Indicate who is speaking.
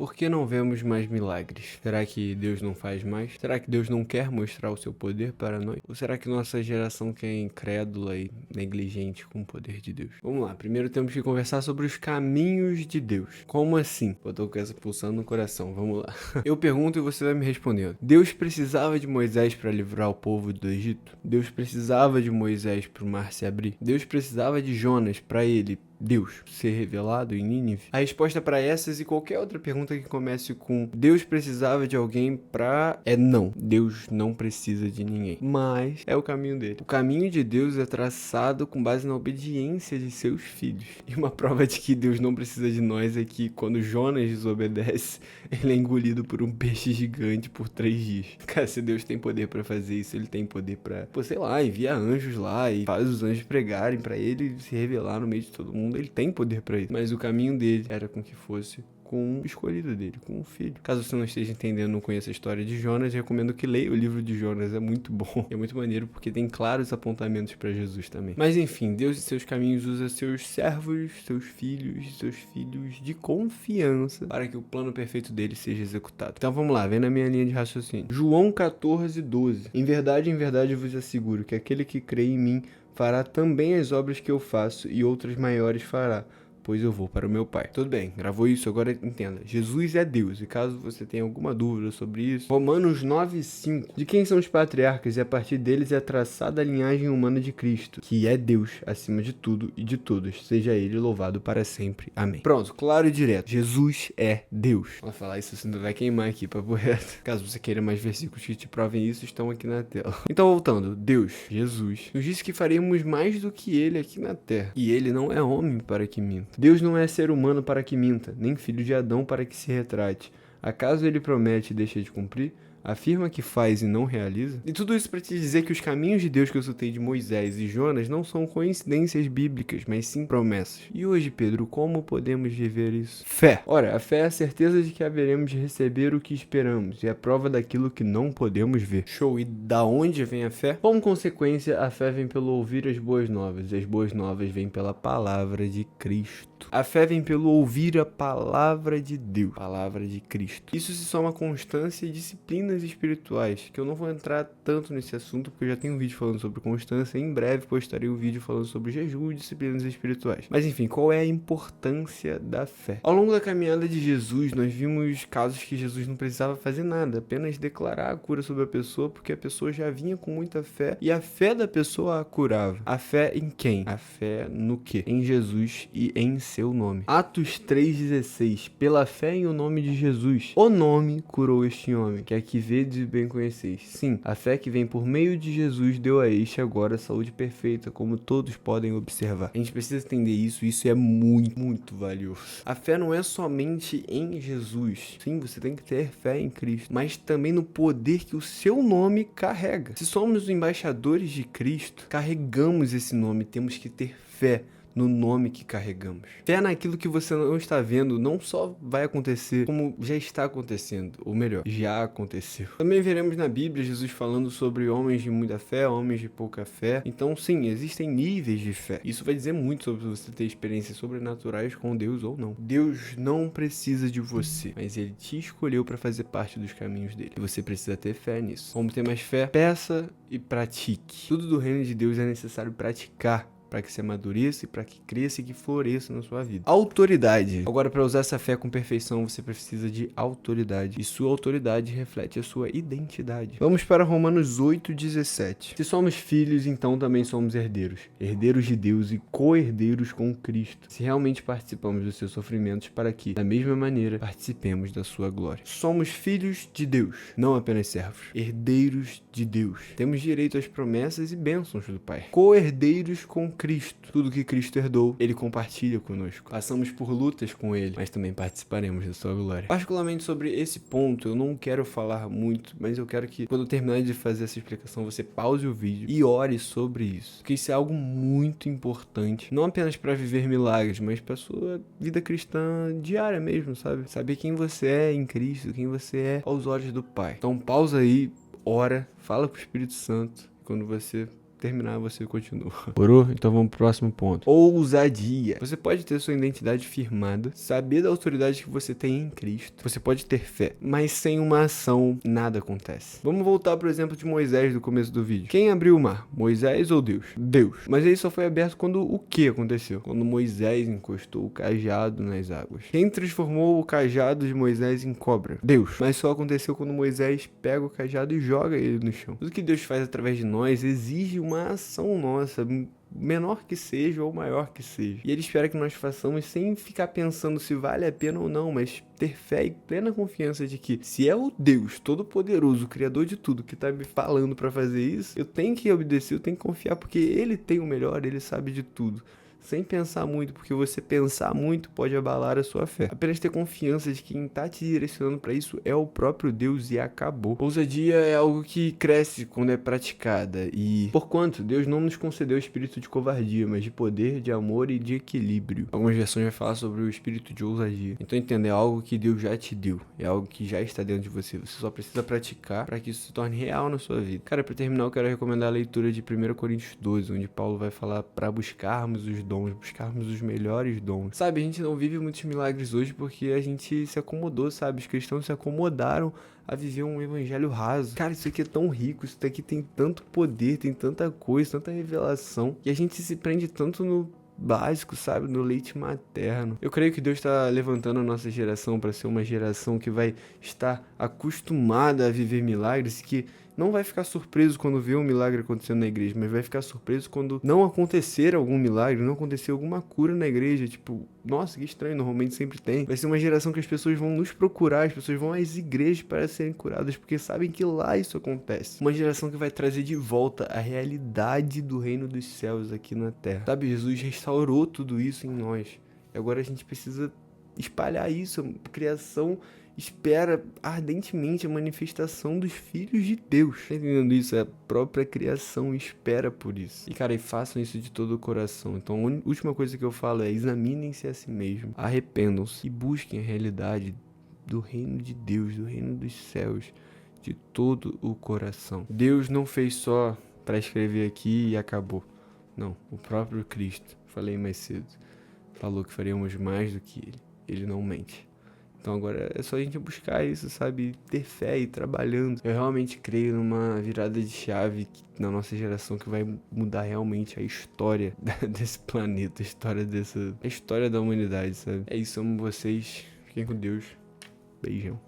Speaker 1: Por que não vemos mais milagres? Será que Deus não faz mais? Será que Deus não quer mostrar o seu poder para nós? Ou será que nossa geração que é incrédula e negligente com o poder de Deus? Vamos lá, primeiro temos que conversar sobre os caminhos de Deus. Como assim? Eu tô com essa pulsando no coração, vamos lá. Eu pergunto e você vai me respondendo. Deus precisava de Moisés para livrar o povo do Egito? Deus precisava de Moisés para o mar se abrir? Deus precisava de Jonas para ele, Deus, ser revelado em Nínive? A resposta para essas e qualquer outra pergunta que comece com Deus precisava de alguém é não. Deus não precisa de ninguém. Mas é o caminho dele. O caminho de Deus é traçado com base na obediência de seus filhos. E uma prova de que Deus não precisa de nós é que quando Jonas desobedece, ele é engolido por um peixe gigante por 3 dias. Cara, se Deus tem poder pra fazer isso, ele tem poder pra, sei lá, envia anjos lá e faz os anjos pregarem pra ele se revelar no meio de todo mundo. Ele tem poder pra isso. Mas o caminho dele era com que fosse com o escolhido dele, com o filho. Caso você não esteja entendendo, não conheça a história de Jonas, recomendo que leia o livro de Jonas, é muito bom. É muito maneiro porque tem claros apontamentos para Jesus também. Mas enfim, Deus e seus caminhos usa seus servos, seus filhos de confiança para que o plano perfeito dele seja executado. Então vamos lá, vem na minha linha de raciocínio. João 14:12. Em verdade vos asseguro que aquele que crê em mim fará também as obras que eu faço e outras maiores fará, pois eu vou para o meu Pai. Tudo bem, gravou isso, agora entenda. Jesus é Deus, e caso você tenha alguma dúvida sobre isso, Romanos 9:5. De quem são os patriarcas e a partir deles é traçada a linhagem humana de Cristo, que é Deus acima de tudo e de todos. Seja ele louvado para sempre. Amém. Pronto, claro e direto. Jesus é Deus. Vou falar isso, você não vai queimar aqui, papo reto. Caso você queira mais versículos que te provem isso, estão aqui na tela. Então, voltando. Deus, Jesus, nos disse que faremos mais do que ele aqui na terra. E ele não é homem para que minta. Deus não é ser humano para que minta, nem filho de Adão para que se retrate. Acaso ele promete e deixa de cumprir? Afirma que faz e não realiza? E tudo isso para te dizer que os caminhos de Deus que eu citei de Moisés e Jonas não são coincidências bíblicas, mas sim promessas. E hoje, Pedro, como podemos viver isso? Fé. Ora, a fé é a certeza de que haveremos de receber o que esperamos e é a prova daquilo que não podemos ver. Show. E da onde vem a fé? Como consequência, a fé vem pelo ouvir as boas novas e as boas novas vêm pela palavra de Cristo. A fé vem pelo ouvir a palavra de Deus, palavra de Cristo. Isso se soma constância e disciplinas espirituais, que eu não vou entrar tanto nesse assunto, porque eu já tenho um vídeo falando sobre constância e em breve postarei um vídeo falando sobre jejum e disciplinas espirituais. Mas enfim, qual é a importância da fé? Ao longo da caminhada de Jesus, nós vimos casos que Jesus não precisava fazer nada, apenas declarar a cura sobre a pessoa, porque a pessoa já vinha com muita fé e a fé da pessoa a curava. A fé em quem? A fé no quê? Em Jesus e em seu nome. Atos 3:16. Pela fé em o nome de Jesus, o nome curou este homem, que aqui vedes e bem conheceis. Sim, a fé que vem por meio de Jesus deu a este agora saúde perfeita, como todos podem observar. A gente precisa entender isso é muito, muito valioso. A fé não é somente em Jesus. Sim, você tem que ter fé em Cristo, mas também no poder que o seu nome carrega. Se somos embaixadores de Cristo, carregamos esse nome, temos que ter fé no nome que carregamos. Fé naquilo que você não está vendo não só vai acontecer, como já está acontecendo, ou melhor, já aconteceu. Também veremos na Bíblia Jesus falando sobre homens de muita fé, homens de pouca fé. Então sim, existem níveis de fé. Isso vai dizer muito sobre você ter experiências sobrenaturais com Deus ou não. Deus não precisa de você, mas ele te escolheu para fazer parte dos caminhos dele. E você precisa ter fé nisso. Como ter mais fé? Peça e pratique. Tudo do reino de Deus é necessário praticar, para que se amadureça e para que cresça e que floresça na sua vida. Autoridade. Agora, para usar essa fé com perfeição, você precisa de autoridade. E sua autoridade reflete a sua identidade. Vamos para Romanos 8:17. Se somos filhos, então também somos herdeiros. Herdeiros de Deus e co-herdeiros com Cristo. Se realmente participamos dos seus sofrimentos, para que, da mesma maneira, participemos da sua glória. Somos filhos de Deus, não apenas servos. Herdeiros de Deus. Temos direito às promessas e bênçãos do Pai. Co-herdeiros com Cristo. Tudo que Cristo herdou, ele compartilha conosco. Passamos por lutas com ele, mas também participaremos da sua glória. Particularmente sobre esse ponto, eu não quero falar muito, mas eu quero que, quando eu terminar de fazer essa explicação, você pause o vídeo e ore sobre isso. Porque isso é algo muito importante, não apenas para viver milagres, mas para sua vida cristã diária mesmo, sabe? Saber quem você é em Cristo, quem você é aos olhos do Pai. Então pausa aí, ora, fala com o Espírito Santo. Quando você terminar, você continua. Morou? Então vamos pro próximo ponto. Ousadia. Você pode ter sua identidade firmada, saber da autoridade que você tem em Cristo. Você pode ter fé, mas sem uma ação, nada acontece. Vamos voltar pro exemplo de Moisés do começo do vídeo. Quem abriu o mar? Moisés ou Deus? Deus. Mas ele só foi aberto quando o que aconteceu? Quando Moisés encostou o cajado nas águas. Quem transformou o cajado de Moisés em cobra? Deus. Mas só aconteceu quando Moisés pega o cajado e joga ele no chão. Tudo que Deus faz através de nós exige uma ação nossa, menor que seja ou maior que seja. E ele espera que nós façamos sem ficar pensando se vale a pena ou não, mas ter fé e plena confiança de que se é o Deus Todo-Poderoso, o Criador de tudo, que tá me falando pra fazer isso, eu tenho que obedecer, eu tenho que confiar, porque ele tem o melhor, ele sabe de tudo. Sem pensar muito, porque você pensar muito pode abalar a sua fé. Apenas ter confiança de que quem tá te direcionando para isso é o próprio Deus e acabou. Ousadia é algo que cresce quando é praticada e, porquanto, Deus não nos concedeu o espírito de covardia, mas de poder, de amor e de equilíbrio. Algumas versões vai falar sobre o espírito de ousadia. Então entenda, é algo que Deus já te deu, é algo que já está dentro de você. Você só precisa praticar para que isso se torne real na sua vida. Cara, para terminar, eu quero recomendar a leitura de 1 Coríntios 12, onde Paulo vai falar para buscarmos os dons, buscarmos os melhores dons. Sabe, a gente não vive muitos milagres hoje porque a gente se acomodou, sabe? Os cristãos se acomodaram a viver um evangelho raso. Cara, isso aqui é tão rico, isso daqui tem tanto poder, tem tanta coisa, tanta revelação, e a gente se prende tanto no básico, sabe? No leite materno. Eu creio que Deus está levantando a nossa geração para ser uma geração que vai estar acostumada a viver milagres, que não vai ficar surpreso quando vê um milagre acontecendo na igreja, mas vai ficar surpreso quando não acontecer algum milagre, não acontecer alguma cura na igreja. Tipo, nossa, que estranho, normalmente sempre tem. Vai ser uma geração que as pessoas vão nos procurar, as pessoas vão às igrejas para serem curadas, porque sabem que lá isso acontece. Uma geração que vai trazer de volta a realidade do reino dos céus aqui na terra. Sabe, Jesus restaurou tudo isso em nós. E agora a gente precisa espalhar isso. A criação espera ardentemente a manifestação dos filhos de Deus. Tá entendendo isso? É a própria criação espera por isso. E cara, façam isso de todo o coração. Então a última coisa que eu falo é: examinem-se a si mesmos, arrependam-se e busquem a realidade do reino de Deus, do reino dos céus, de todo o coração. Deus não fez só para escrever aqui e acabou. Não, o próprio Cristo, falei mais cedo, falou que faríamos mais do que ele. Ele não mente. Então agora é só a gente buscar isso, sabe? Ter fé e ir trabalhando. Eu realmente creio numa virada de chave na nossa geração que vai mudar realmente a história desse planeta, a história da humanidade, sabe? É isso, amo vocês. Fiquem com Deus. Beijão.